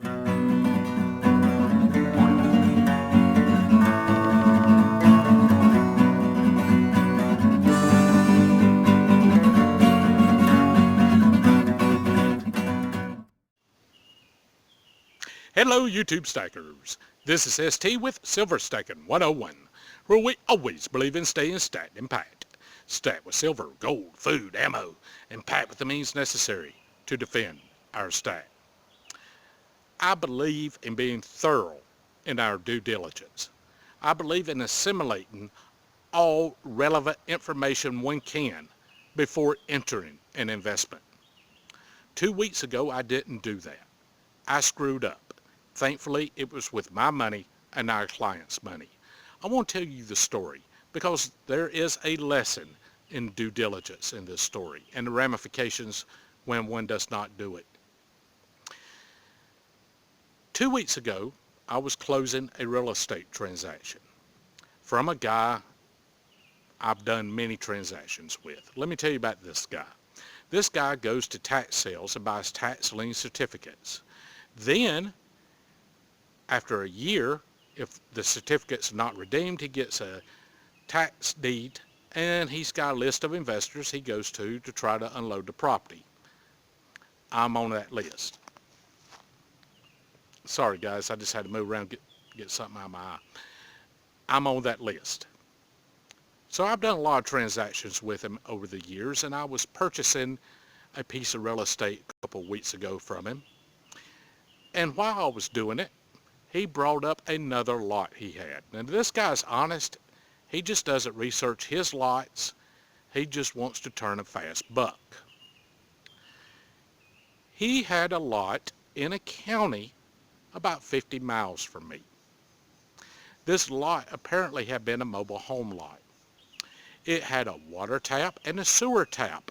Hello, YouTube stackers. This is ST with Silver Stacking 101, where we always believe in staying stacked and packed. Stacked with silver, gold, food, ammo, and packed with the means necessary to defend our stack. I believe in being thorough in our due diligence. I believe in assimilating all relevant information one can before entering an investment. 2 weeks ago, I didn't do that. I screwed up. Thankfully, it was with my money and our clients' money. I want to tell you the story because there is a lesson in due diligence in this story and the ramifications when one does not do it. 2 weeks ago, I was closing a real estate transaction from a guy I've done many transactions with. Let me tell you about this guy. This guy goes to tax sales and buys tax lien certificates. Then, after a year, if the certificate's not redeemed, he gets a tax deed, and he's got a list of investors he goes to try to unload the property. I'm on that list. Sorry, guys, I just had to move around and get something out of my eye. I'm on that list. So I've done a lot of transactions with him over the years, and I was purchasing a piece of real estate a couple of weeks ago from him. And while I was doing it, he brought up another lot he had. And this guy's honest. He just doesn't research his lots. He just wants to turn a fast buck. He had a lot in a county about 50 miles from me. This lot apparently had been a mobile home lot. It had a water tap and a sewer tap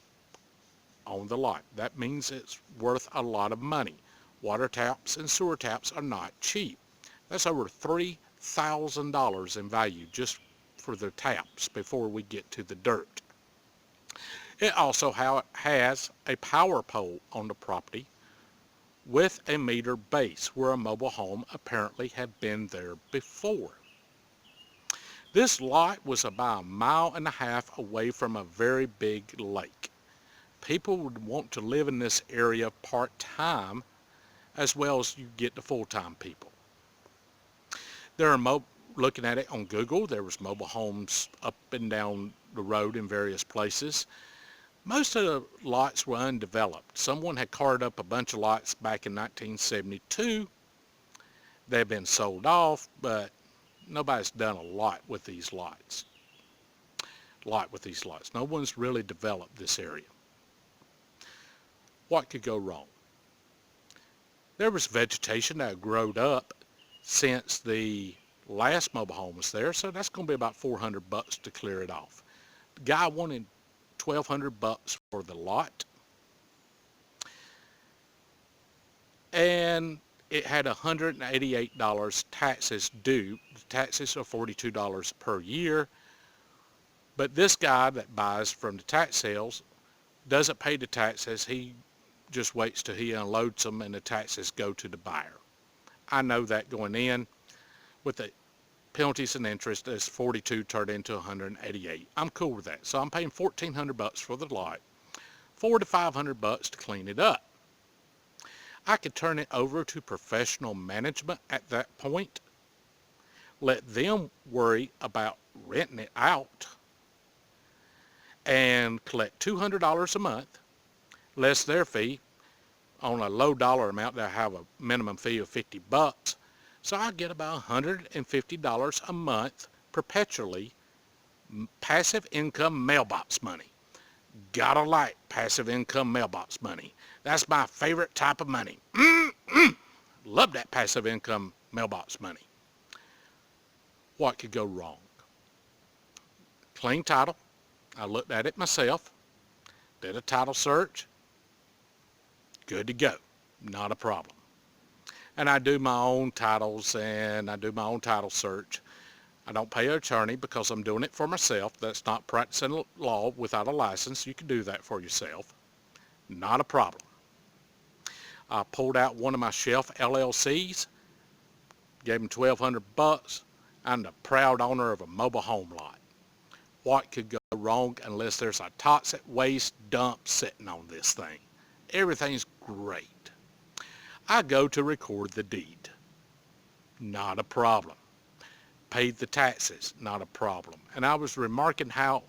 on the lot. That means it's worth a lot of money. Water taps and sewer taps are not cheap. That's over $3,000 in value just for the taps before we get to the dirt. It also has a power pole on the property with a meter base where a mobile home apparently had been there before. This lot was about 1.5 miles away from a very big lake. People would want to live in this area part-time as well as you get the full-time people. Looking at it on Google, there was mobile homes up and down the road in various places. Most of the lots were undeveloped. Someone had carved up a bunch of lots back in 1972. They've been sold off, but nobody's done a lot with these lots. No one's really developed this area. What could go wrong? There was vegetation that had grown up since the last mobile home was there, so that's going to be about $400 to clear it off. The guy wanted $1,200 for the lot, and it had $188 taxes due. The taxes are $42 per year, but this guy that buys from the tax sales doesn't pay the taxes. He just waits till he unloads them and the taxes go to the buyer. I know that going in. With the penalties and interest, as 42 turned into 188. I'm cool with that. So I'm paying $1,400 for the lot, $400 to $500 to clean it up. I could turn it over to professional management at that point, let them worry about renting it out, and collect $200 a month, less their fee. On a low dollar amount, they'll have a minimum fee of $50. So I get about $150 a month perpetually, passive income mailbox money. Gotta like passive income mailbox money. That's my favorite type of money. Love that passive income mailbox money. What could go wrong? Clean title. I looked at it myself, did a title search. Good to go. Not a problem. And I do my own titles and I do my own title search. I don't pay an attorney because I'm doing it for myself. That's not practicing law without a license. You can do that for yourself. Not a problem. I pulled out one of my shelf LLCs, gave them $1,200. I'm the proud owner of a mobile home lot. What could go wrong unless there's a toxic waste dump sitting on this thing? Everything's great. I go to record the deed. Not a problem. Paid the taxes. Not a problem. And I was remarking how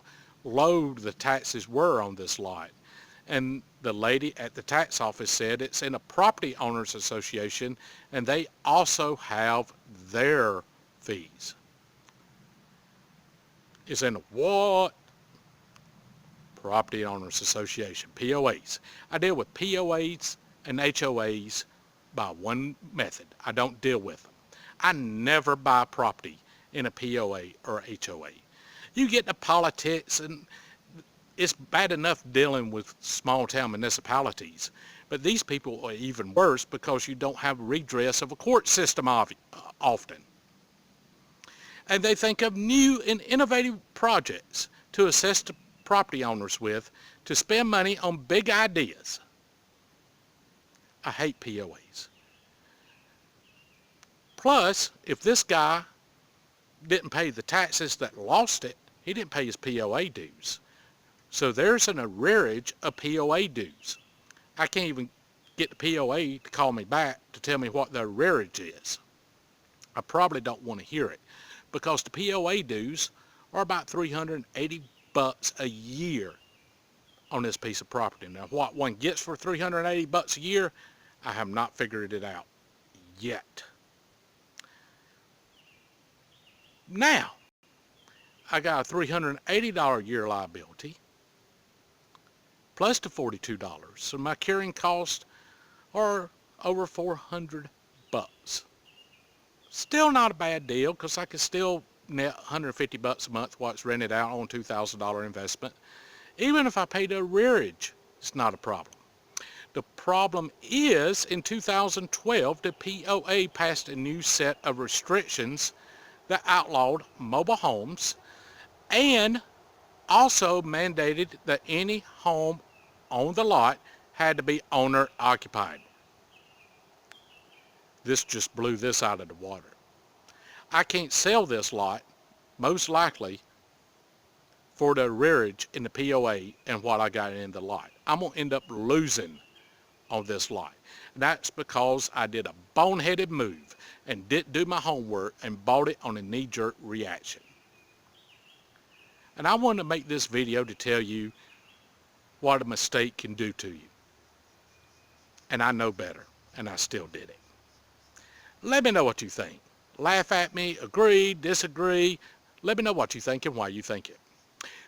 low the taxes were on this lot. And the lady at the tax office said it's in a property owners association and they also have their fees. It's in a what? Property owners association, POAs. I deal with POAs and HOAs by one method. I don't deal with them. I never buy property in a POA or HOA. You get into politics, and it's bad enough dealing with small town municipalities, but these people are even worse because you don't have redress of a court system often. And they think of new and innovative projects to assist property owners with to spend money on big ideas. I hate POAs. Plus, if this guy didn't pay the taxes that lost it, he didn't pay his POA dues. So there's an arrearage of POA dues. I can't even get the POA to call me back to tell me what the arrearage is. I probably don't want to hear it because the POA dues are about $380 a year on this piece of property. Now, what one gets for $380 a year, I have not figured it out yet. Now, I got a $380 a year liability plus the $42. So my carrying costs are over $400. Still not a bad deal because I could still net $150 a month while it's rented out on $2,000 investment. Even if I paid a arrearage, it's not a problem. The problem is in 2012, the POA passed a new set of restrictions that outlawed mobile homes and also mandated that any home on the lot had to be owner occupied. This just blew this out of the water. I can't sell this lot, most likely, for the arrearage in the POA and what I got in the lot. I'm going to end up losing on this lot. And that's because I did a boneheaded move and didn't do my homework and bought it on a knee-jerk reaction. And I wanted to make this video to tell you what a mistake can do to you. And I know better, and I still did it. Let me know what you think. Laugh at me, agree, disagree. Let me know what you think and why you think it.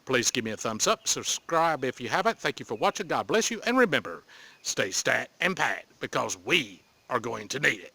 Please give me a thumbs up, subscribe if you haven't. Thank you for watching. God bless you. And remember, stay stat and pat because we are going to need it.